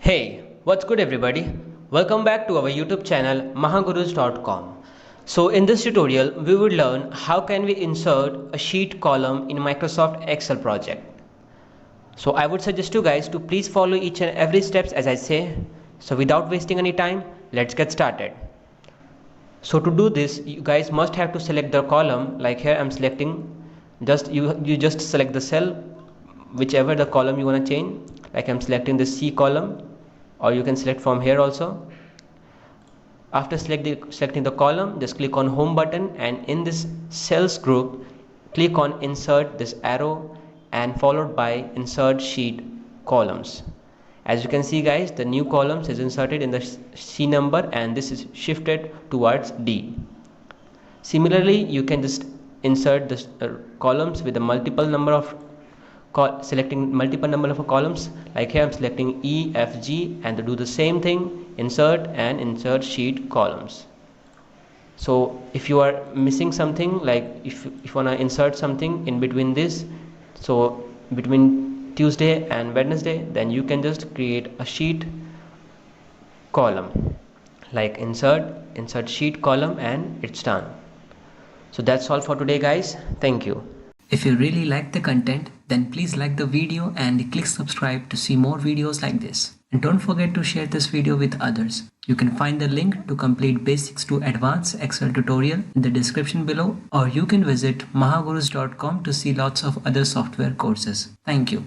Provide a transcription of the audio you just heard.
Hey, what's good everybody? Welcome back to our YouTube channel mahagurus.com. So in this tutorial, we will learn how can we insert a sheet column in Microsoft Excel project. So I would suggest you guys to please follow each and every steps as I say. So without wasting any time, let's get started. So to do this, you guys must have to select the column. Like here I'm selecting, you just select the cell, whichever the column you want to change. Like I'm selecting the C column, or you can select from here also. After selecting the column, just click on home button, and in this cells group click on insert this arrow and followed by insert sheet columns. As you can see guys, the new columns is inserted in the C number and this is shifted towards D. Similarly, you can just insert the columns with a multiple number of selecting multiple number of columns. Like here I'm selecting E, F, G, and to do the same thing, insert and insert sheet columns. So if you are missing something, like if you want to insert something in between this, so between Tuesday and Wednesday, then you can just create a sheet column, like insert sheet column, and it's done. So that's all for today guys. Thank you. If you really like the content, then please like the video and click subscribe to see more videos like this. And don't forget to share this video with others. You can find the link to complete basics to advanced Excel tutorial in the description below, or you can visit mahagurus.com to see lots of other software courses. Thank you.